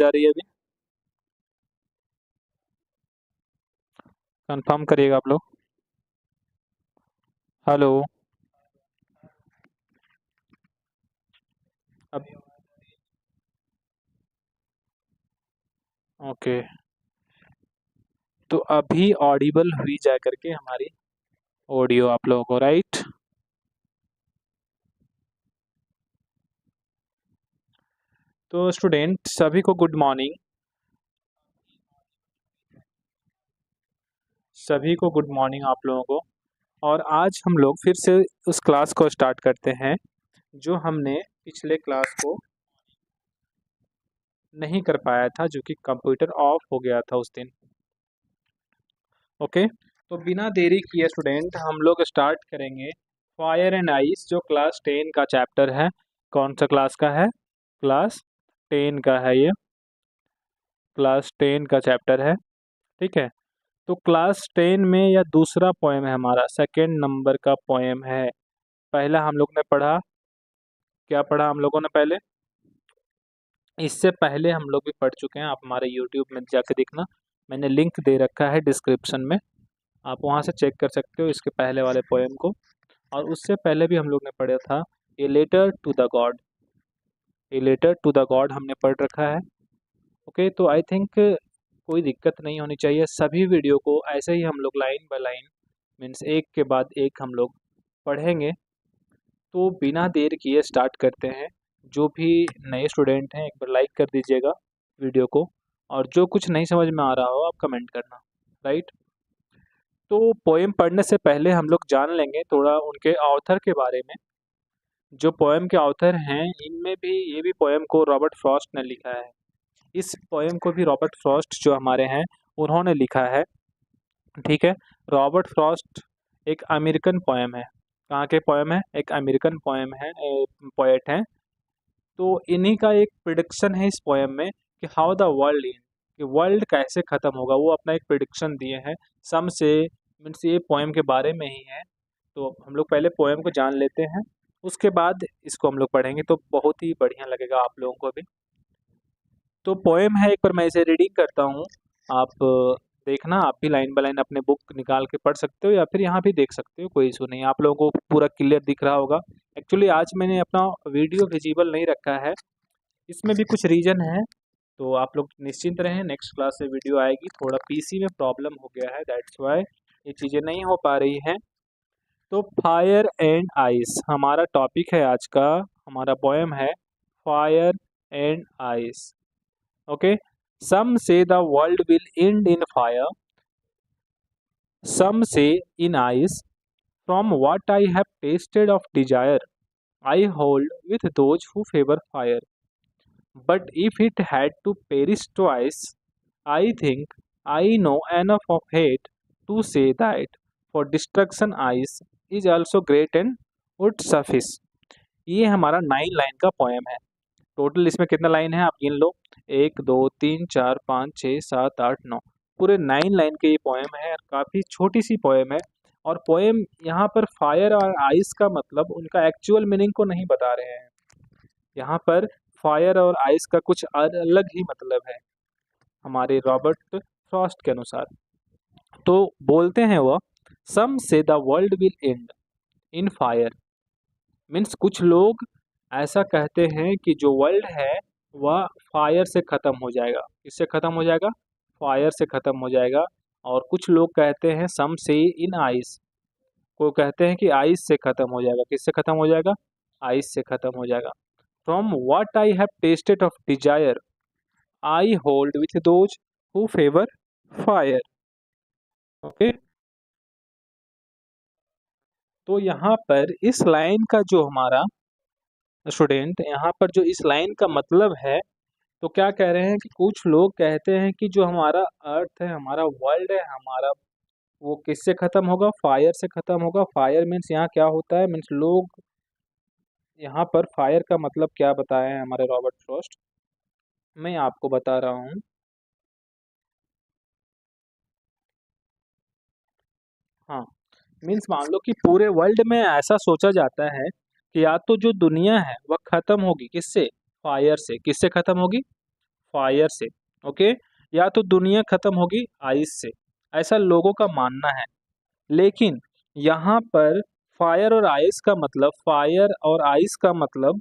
जा रही है अभी? कंफर्म करिएगा आप लोग। हेलो। अब ओके, तो अभी ऑडिबल हुई जा करके हमारी ऑडियो आप लोगों को, राइट? तो स्टूडेंट सभी को गुड मॉर्निंग। सभी को गुड मॉर्निंग आप लोगों को। और आज हम लोग फिर से उस क्लास को स्टार्ट करते हैं जो हमने पिछले क्लास को नहीं कर पाया था, जो कि कंप्यूटर ऑफ हो गया था उस दिन। ओके, तो बिना देरी किए स्टूडेंट हम लोग स्टार्ट करेंगे फायर एंड आइस, जो क्लास 10 का चैप्टर है। कौन सा क्लास का है? क्लास 10 का है ये। क्लास 10 का चैप्टर है, ठीक है। तो क्लास 10 में यह दूसरा पोएम है, हमारा सेकेंड नंबर का पोएम है। पहला हम लोग ने पढ़ा, क्या पढ़ा हम लोगों ने पहले? इससे पहले हम लोग भी पढ़ चुके हैं, आप हमारे यूट्यूब में जाके देखना, मैंने लिंक दे रखा है डिस्क्रिप्शन में, आप वहाँ से चेक कर सकते हो इसके पहले वाले पोएम को। और उससे पहले भी हम लोग ने पढ़ा था a letter to the god. A letter to the god हमने पढ़ रखा है। ओके, तो आई थिंक कोई दिक्कत नहीं होनी चाहिए। सभी वीडियो को ऐसे ही हम लोग लाइन बाय लाइन, मीन्स एक के बाद एक हम लोग पढ़ेंगे। तो बिना देर किए स्टार्ट करते हैं। जो भी नए स्टूडेंट हैं एक बार लाइक कर दीजिएगा वीडियो को, और जो कुछ नहीं समझ में आ रहा हो आप कमेंट करना, राइट? तो पोएम पढ़ने से पहले हम लोग जान लेंगे थोड़ा उनके ऑथर के बारे में। जो पोएम के ऑथर हैं इनमें भी, ये भी पोएम को रॉबर्ट फ्रॉस्ट ने लिखा है। इस पोएम को भी रॉबर्ट फ्रॉस्ट जो हमारे हैं उन्होंने लिखा है, ठीक है। रॉबर्ट फ्रॉस्ट एक अमेरिकन पोएम है। कहाँ के पोएम है? एक अमेरिकन पोएम है, पोएट हैं। तो इन्हीं का एक प्रिडिक्शन है इस पोएम में कि हाउ द वर्ल्ड इन, कि वर्ल्ड कैसे ख़त्म होगा, वो अपना एक प्रिडिक्शन दिए हैं। सम से, मीन्स ये पोएम के बारे में ही है। तो हम लोग पहले पोएम को जान लेते हैं, उसके बाद इसको हम लोग पढ़ेंगे तो बहुत ही बढ़िया लगेगा आप लोगों को भी। तो पोएम है, एक बार मैं इसे रीडिंग करता हूँ, आप देखना, आप भी लाइन बाय लाइन अपने बुक निकाल के पढ़ सकते हो या फिर यहाँ भी देख सकते हो, कोई इशू नहीं, आप लोगों को पूरा क्लियर दिख रहा होगा। एक्चुअली आज मैंने अपना वीडियो विजिबल नहीं रखा है, इसमें भी कुछ रीज़न है। तो आप लोग निश्चिंत रहें, नेक्स्ट क्लास से वीडियो आएगी। थोड़ा पीसी में प्रॉब्लम हो गया है, दैट्स वाई ये चीज़ें नहीं हो पा रही हैं। तो फायर एंड आइस हमारा टॉपिक है आज का, हमारा पोएम है Fire and Ice. Okay, some say the world will end in fire, some say in ice, from what I have tasted of desire, I hold with those who favor fire. But if it had to perish twice, I think I know enough of hate to say that for destruction ice is also great and would suffice. ये हमारा 9 line का poem है। Total इसमें कितना line है आप गिन लो, 1 2 3 4 5 6 7 8 9, पूरे 9 लाइन के ये पोएम है। काफ़ी छोटी सी पोएम है। और पोएम यहाँ पर फायर और आइस का मतलब उनका एक्चुअल मीनिंग को नहीं बता रहे हैं। यहाँ पर फायर और आइस का कुछ अलग ही मतलब है हमारे रॉबर्ट फ्रॉस्ट के अनुसार। तो बोलते हैं वह, सम say the world will end in fire, means कुछ लोग ऐसा कहते हैं कि जो वर्ल्ड है वह फायर से ख़त्म हो जाएगा। किससे ख़त्म हो जाएगा? फायर से ख़त्म हो जाएगा। और कुछ लोग कहते हैं सम से इन आइस, को कहते हैं कि आइस से ख़त्म हो जाएगा। किससे ख़त्म हो जाएगा? आइस से ख़त्म हो जाएगा। From what I have tasted of desire, I hold with those who favour fire. Okay, तो यहाँ पर इस लाइन का जो हमारा स्टूडेंट, यहाँ पर जो इस लाइन का मतलब है, तो क्या कह रहे हैं कि कुछ लोग कहते हैं कि जो हमारा अर्थ है, हमारा वर्ल्ड है, हमारा वो किससे ख़त्म होगा? फायर से ख़त्म होगा। फायर मीन्स यहाँ क्या होता है, मीन्स लोग, यहाँ पर फायर का मतलब क्या बताए हैं हमारे रॉबर्ट फ्रॉस्ट, मैं आपको बता रहा हूँ। हाँ, मीन्स मान लो कि पूरे वर्ल्ड में ऐसा सोचा जाता है कि या तो जो दुनिया है वह ख़त्म होगी, किससे? फायर से। किससे ख़त्म होगी? फायर से, ओके, या तो दुनिया खत्म होगी आइस से, ऐसा लोगों का मानना है। लेकिन यहाँ पर फायर और आइस का मतलब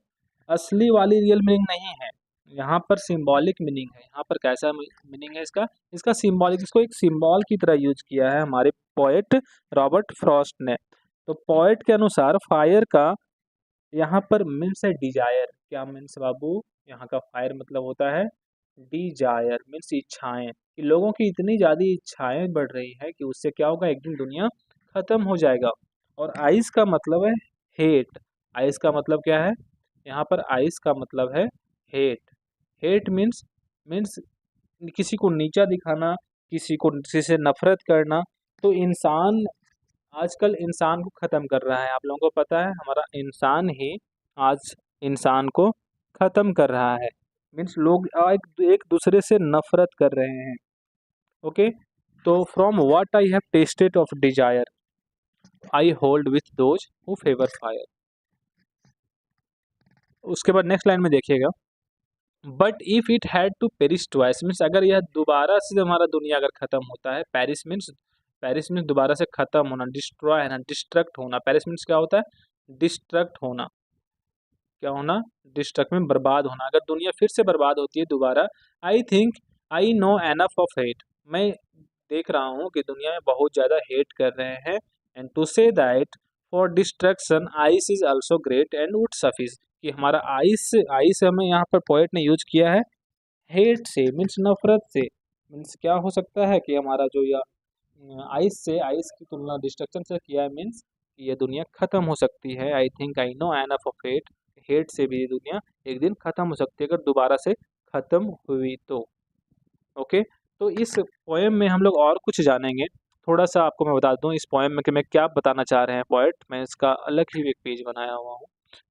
असली वाली रियल मीनिंग नहीं है। यहाँ पर सिंबॉलिक मीनिंग है। यहाँ पर कैसा मीनिंग है इसका? इसका सिंबॉलिक, इसको एक सिंबल की तरह यूज किया है हमारे पोएट रॉबर्ट फ्रॉस्ट ने। तो पोएट के अनुसार फायर का यहाँ पर मीन्स है डिजायर। क्या मीन्स बाबू? यहाँ का फायर मतलब होता है डिजायर, मीन्स इच्छाएं, कि लोगों की इतनी ज़्यादा इच्छाएं बढ़ रही है कि उससे क्या होगा, एक दिन दुनिया खत्म हो जाएगा। और आइस का मतलब है हेट। आइस का मतलब क्या है? यहाँ पर आइस का मतलब है हेट। हेट मीन्स किसी को नीचा दिखाना, किसी से नफरत करना। तो इंसान आजकल इंसान को खत्म कर रहा है। आप लोगों को पता है, हमारा इंसान ही आज इंसान को खत्म कर रहा है। मीन्स लोग एक दूसरे से नफरत कर रहे हैं। ओके, तो from what I have tasted of desire I hold with those who favour fire. उसके बाद नेक्स्ट लाइन में देखिएगा, but if it had to perish twice, means अगर यह दोबारा से हमारा दुनिया अगर खत्म होता है, पेरिस मीन्स दोबारा से खत्म होना, डिस्ट्रॉय है ना, डिस्ट्रक्ट होना। पेरिस मीन्स क्या होता है? डिस्ट्रक्ट होना। क्या होना? डिस्ट्रक्ट में बर्बाद होना। अगर दुनिया फिर से बर्बाद होती है दोबारा, I think I know enough of hate, मैं देख रहा हूँ कि दुनिया में बहुत ज़्यादा हेट कर रहे हैं। And to say that for destruction ice is also great and would suffice, कि हमारा आइस आइस हमें यहाँ पर पोएट ने यूज किया है हेट से, मीन्स नफरत से। मीन्स क्या हो सकता है कि हमारा जो यह आइस की तुलना डिस्ट्रक्शन से किया है, मीन्स ये दुनिया खत्म हो सकती है। I think I know enough of hate, hate से भी ये दुनिया एक दिन खत्म हो सकती है अगर दोबारा से खत्म हुई तो। ओके, तो इस पोएम में हम लोग और कुछ जानेंगे। थोड़ा सा आपको मैं बता दूं इस पोएम में कि मैं क्या बताना चाह रहे हैं पोएट। मैं इसका अलग ही एक पेज बनाया हुआ हूँ,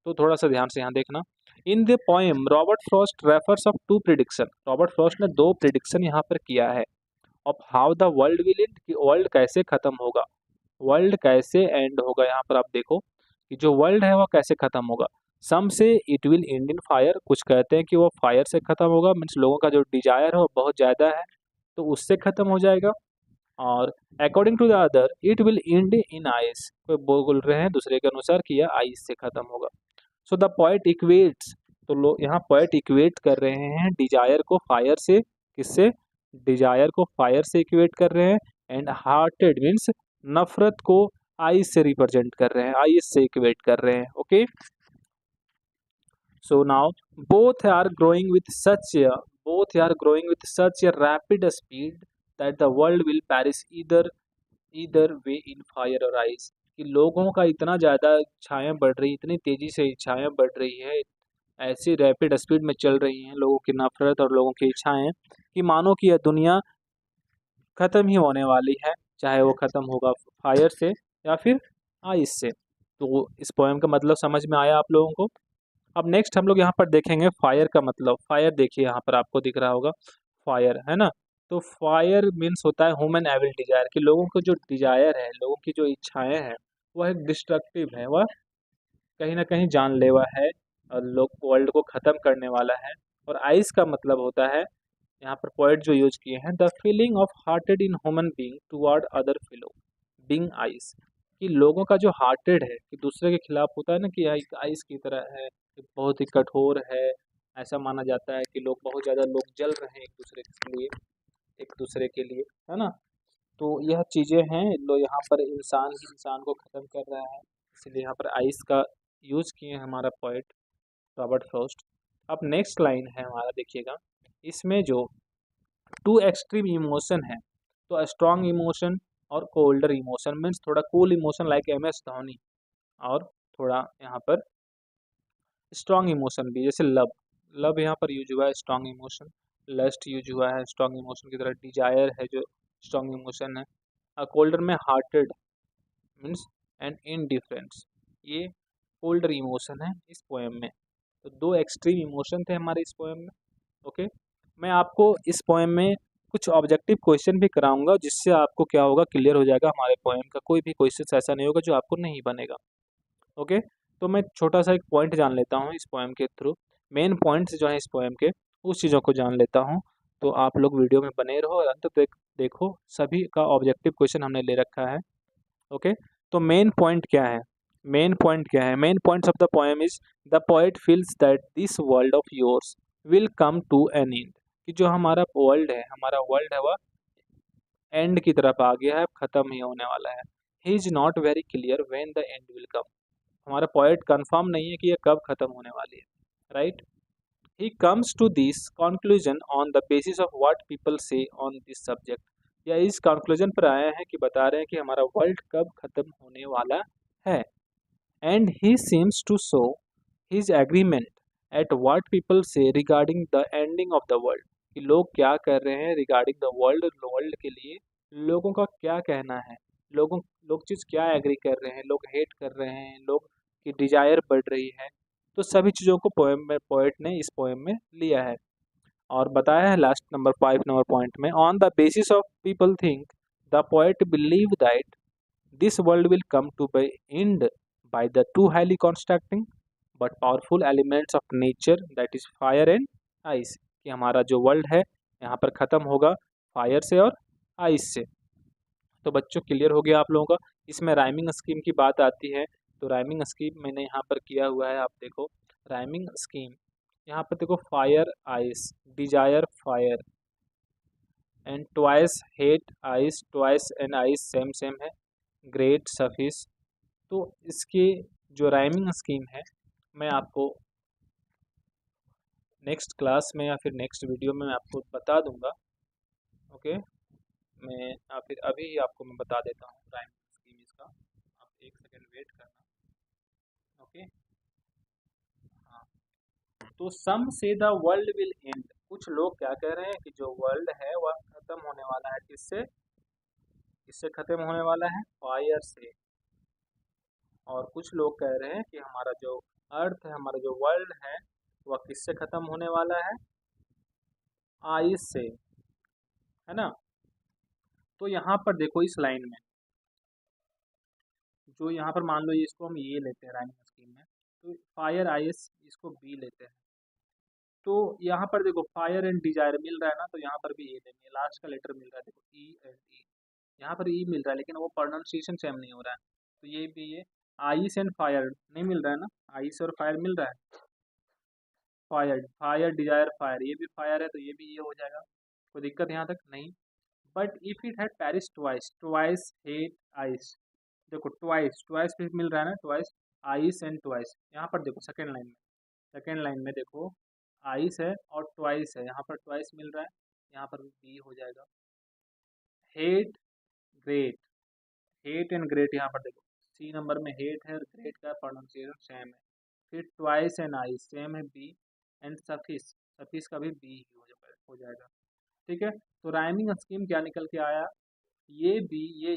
तो थोड़ा सा ध्यान से यहाँ देखना। In the poem Robert Frost refers of to prediction, Robert Frost ने दो प्रिडिक्शन यहाँ पर किया है of how the world will end, कि वर्ल्ड कैसे खत्म होगा, वर्ल्ड कैसे एंड होगा। यहाँ पर आप देखो कि जो वर्ल्ड है वह कैसे खत्म होगा। सम से it will end in fire, कुछ कहते हैं कि वो फायर से खत्म होगा, मीन्स लोगों का जो डिजायर है वो बहुत ज़्यादा है तो उससे खत्म हो जाएगा। और according to the other it will end in ice, कोई बोल रहे हैं दूसरे के अनुसार कि यह आइस से खत्म होगा। सो द पोएट इक्वेट्स, तो लोग यहाँ पोएट इक्वेट कर रहे हैं डिजायर को फायर से, किससे? डिजायर को फायर से इक्वेट कर रहे हैं। एंड हार्टेड मीन्स नफरत को आइस से रिप्रेजेंट कर रहे हैं, आइस से इक्वेट कर रहे हैं। Okay, so now both are growing with such a rapid speed that the world will perish either way in fire or ice, कि लोगों का इतना ज़्यादा इच्छाएं बढ़ रही, इतनी तेज़ी से इच्छाएं बढ़ रही है, ऐसी रैपिड स्पीड में चल रही हैं लोगों की नफरत और लोगों की इच्छाएं, कि मानो कि यह दुनिया ख़त्म ही होने वाली है, चाहे वो ख़त्म होगा फायर से या फिर आइस से। तो इस पोएम का मतलब समझ में आया आप लोगों को? अब नेक्स्ट हम लोग यहाँ पर देखेंगे फायर का मतलब। फायर देखिए यहाँ पर आपको दिख रहा होगा, फायर है ना। तो फायर मीन्स होता है ह्यूमन एविल डिजायर, कि लोगों को जो डिजायर है, लोगों की जो इच्छाएं हैं वह एक डिस्ट्रक्टिव है, वह कहीं ना कहीं जानलेवा है और लोग वर्ल्ड को ख़त्म करने वाला है। और आइस का मतलब होता है, यहाँ पर पोएट जो यूज किए हैं, the feeling of hearted in human being toward other fellow being ice, कि लोगों का जो हार्टेड है कि दूसरे के खिलाफ होता है ना, कि आइस की तरह है, कि बहुत ही कठोर है। ऐसा माना जाता है कि लोग बहुत ज़्यादा लोग जल रहे हैं एक दूसरे के लिए, है ना। तो यह चीज़ें हैं, लो यहाँ पर इंसान ही इंसान को ख़त्म कर रहा है, इसलिए यहाँ पर आइस का यूज़ किए हैं हमारा पोएट रॉबर्ट फ्रॉस्ट। अब नेक्स्ट लाइन है हमारा, देखिएगा इसमें जो टू एक्सट्रीम इमोशन है, तो स्ट्रॉन्ग इमोशन और कोल्डर इमोशन, मीन्स थोड़ा cool emotion like MS Dhoni, और थोड़ा यहाँ पर स्ट्रॉन्ग इमोशन भी, जैसे लव, लव यहाँ पर यूज हुआ है स्ट्रॉन्ग इमोशन, लस्ट यूज हुआ है स्ट्रॉन्ग इमोशन की तरह, डिजायर है जो स्ट्रॉन्ग इमोशन है। कोल्डर में हार्टेड मीन्स एंड इनडिफरेंस, ये कोल्डर इमोशन है इस पोएम में। तो दो एक्सट्रीम इमोशन थे हमारे इस पोएम में। ओके, मैं आपको इस पोएम में कुछ ऑब्जेक्टिव क्वेश्चन भी कराऊंगा, जिससे आपको क्या होगा, क्लियर हो जाएगा हमारे पोएम का कोई भी क्वेश्चन ऐसा नहीं होगा जो आपको नहीं बनेगा। ओके, तो मैं छोटा सा एक पॉइंट जान लेता हूँ इस पोएम के थ्रू। मेन पॉइंट्स जो हैं इस पोएम के, उस चीज़ों को जान लेता हूँ। तो आप लोग वीडियो में बने रहो और अंत तक देखो, सभी का ऑब्जेक्टिव क्वेश्चन हमने ले रखा है। ओके, तो मेन पॉइंट क्या है? मेन पॉइंट क्या है? Main points of the poem is the poet feels that this world of yours will come to an end, कि जो हमारा वर्ल्ड है, वह एंड की तरफ आ गया है, खत्म ही होने वाला है। He is not very clear when the end will come. हमारा पोएट कंफर्म नहीं है कि ये कब खत्म होने वाली है, right? He comes to this conclusion on the basis of what people say on this subject. या इस कंक्लूजन पर आए हैं कि बता रहे हैं कि हमारा वर्ल्ड कब खत्म होने वाला है। And he seems to show his agreement at what people say regarding the ending of the world, कि लोग क्या कर रहे हैं रिगार्डिंग द वर्ल्ड, वर्ल्ड के लिए लोगों का क्या कहना है, लोग चीज़ क्या एग्री कर रहे हैं, लोग हेट कर रहे हैं, लोग की डिजायर बढ़ रही है। तो सभी चीज़ों को पोएम में, पोएट ने इस पोएम में लिया है और बताया है लास्ट नंबर 5 नंबर पॉइंट में, on the basis of people think the poet believe that this world will come to by end by the two highly constructing but powerful elements of nature, that is fire and ice, कि हमारा जो world है यहाँ पर ख़त्म होगा fire से और आइस से। तो बच्चों क्लियर हो गया आप लोगों का। इसमें राइमिंग स्कीम की बात आती है, तो राइमिंग स्कीम मैंने यहाँ पर किया हुआ है, आप देखो राइमिंग स्कीम। यहाँ पर देखो fire ice, desire fire and twice hate ice, twice and ice same same है, ग्रेट सफिस। तो इसके जो राइमिंग स्कीम है मैं आपको नेक्स्ट क्लास में या फिर नेक्स्ट वीडियो में मैं आपको बता दूंगा। ओके, मैं या फिर अभी ही आपको मैं बता देता हूँ राइमिंग स्कीम इसका, आप एक सेकेंड वेट करना। ओके, हाँ, तो सम say the world will and, कुछ लोग क्या कह रहे हैं कि जो वर्ल्ड है वह खत्म होने वाला है, किससे? किससे खत्म होने वाला है? फायर से। और कुछ लोग कह रहे हैं कि हमारा जो अर्थ है, हमारा जो वर्ल्ड है वह किससे खत्म होने वाला है? आइस से, है ना? तो यहाँ पर देखो इस लाइन में, जो यहाँ पर मान लो ये, इसको हम ये लेते हैं राइमिंग स्कीम में, तो फायर आइस इसको बी लेते हैं। तो यहाँ पर देखो फायर एंड डिजायर मिल रहा है ना, तो यहाँ पर भी ए लेंगे, लास्ट का लेटर मिल रहा है, देखो ई एंड ई, यहाँ पर ई मिल रहा है लेकिन वो प्रोनाउंसिएशन सेम नहीं हो रहा है, तो ये भी ये आइस एंड फायर नहीं मिल रहा है ना, आइस और फायर मिल रहा है, फायर फायर डिजायर फायर, ये भी फायर है तो ये भी ये हो जाएगा, कोई दिक्कत यहाँ तक नहीं। But if it had Paris twice, twice hate ice, देखो ट्वाइस ट्वाइस भी मिल रहा है ना, ट्वाइस आइस एंड ट्वाइस, यहाँ पर देखो सेकेंड लाइन में, सेकेंड लाइन में देखो आइस है और ट्वाइस है, यहाँ पर ट्वाइस मिल रहा है, यहाँ पर भी बी हो जाएगा। Hate great, hate and great, यहाँ पर देखो सी नंबर में हेट है और ग्रेट का प्रोनाउंसिएशन सेम है। फिर ट्वाइस एंड आइस सेम है बी, एंड सफिस, सफिस का भी बी ही हो जाएगा। ठीक है, तो राइमिंग स्कीम क्या निकल के आया? ये बी ये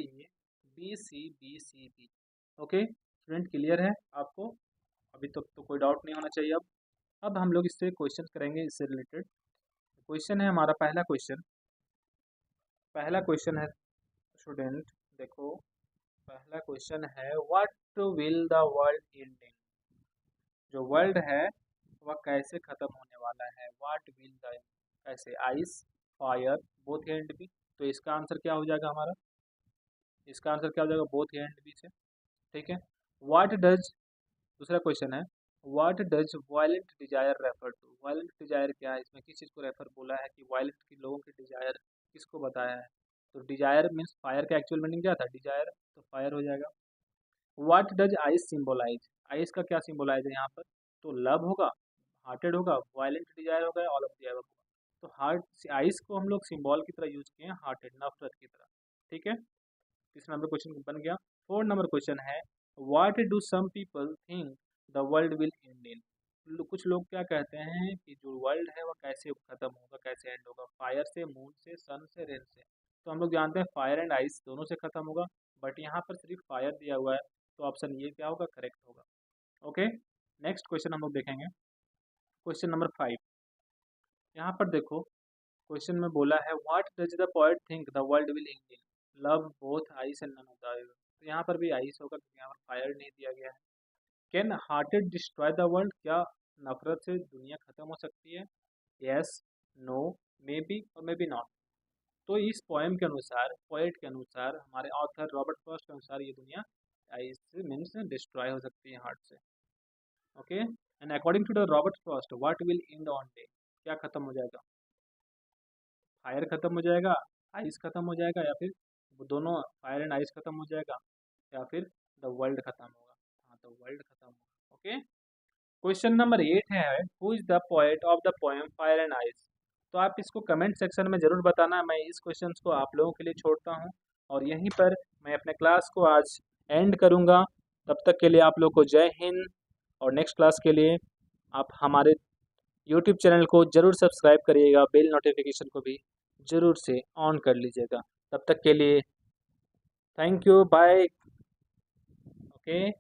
B C B C B. Okay student, clear है आपको? अभी तक तो कोई डाउट नहीं होना चाहिए। अब हम लोग इससे क्वेश्चन करेंगे, इससे रिलेटेड क्वेश्चन है हमारा पहला क्वेश्चन। पहला क्वेश्चन है स्टूडेंट, देखो पहला क्वेश्चन है what will the world end in, जो वर्ल्ड है वह कैसे खत्म होने वाला है? व्हाट विल द, कैसे? Ice fire both and B, तो इसका आंसर क्या हो जाएगा हमारा? इसका आंसर क्या हो जाएगा? बोथ एंड बी से। ठीक है, व्हाट डज, दूसरा क्वेश्चन है what does violent desire refer to, violent desire क्या है? इसमें किस चीज़ को रेफर बोला है कि वायलेंट की लोगों की डिजायर किसको बताया है? तो डिजायर मीन्स फायर का एक्चुअल मीनिंग क्या था? डिजायर, तो फायर हो जाएगा। What does ice symbolise, ice का क्या सिम्बोलाइज है यहाँ पर? तो लव होगा, हार्टेड होगा, वायलेंट डिजायर होगा, ऑल ऑफ द अबव होगा। तो हार्ट, आइस को हम लोग सिंबल की तरह यूज किए हैं, हार्टेड नफरत की तरह। ठीक है, तीसरा नंबर क्वेश्चन बन गया। 4 नंबर क्वेश्चन है what do some people think the world will end in, कुछ लोग क्या कहते हैं कि जो वर्ल्ड है वह कैसे खत्म होगा, कैसे एंड होगा? फायर से, मून से, सन से, रेन से। तो हम लोग जानते हैं फायर एंड आइस दोनों से खत्म होगा, बट यहाँ पर सिर्फ फायर दिया हुआ है, तो ऑप्शन ये क्या होगा? करेक्ट होगा। ओके, नेक्स्ट क्वेश्चन हम लोग देखेंगे, क्वेश्चन नंबर 5। यहाँ पर देखो क्वेश्चन में बोला है what does the poet think the world will end in, love both ice and none of the above. तो यहाँ पर भी आइस होगा क्योंकि यहाँ पर फायर नहीं दिया गया है। Can hearted destroy the world, क्या नफरत से दुनिया खत्म हो सकती है? यस, नो, मे बी और मे बी नॉट। तो इस पोएम के अनुसार, पोएट के अनुसार, हमारे ऑथर रॉबर्ट फ्रॉस्ट के अनुसार ये दुनिया आइस मीन्स डिस्ट्रॉय हो सकती है हार्ट से। Okay, and according to the Robert Frost what will end on day, क्या खत्म हो जाएगा? फायर खत्म हो जाएगा, आइस खत्म हो जाएगा, या फिर वो दोनों फायर एंड आइस खत्म हो जाएगा, या फिर द वर्ल्ड खत्म होगा? हाँ, द वर्ल्ड खत्म होगा। ओके, क्वेश्चन नंबर 8 है, who is the poet of the poem fire and ice? तो आप इसको कमेंट सेक्शन में ज़रूर बताना। मैं इस क्वेश्चन को आप लोगों के लिए छोड़ता हूँ और यहीं पर मैं अपने क्लास को आज एंड करूँगा। तब तक के लिए आप लोग को जय हिंद, और नेक्स्ट क्लास के लिए आप हमारे यूट्यूब चैनल को ज़रूर सब्सक्राइब करिएगा, बेल नोटिफिकेशन को भी ज़रूर से ऑन कर लीजिएगा। तब तक के लिए थैंक यू, बाय। ओके।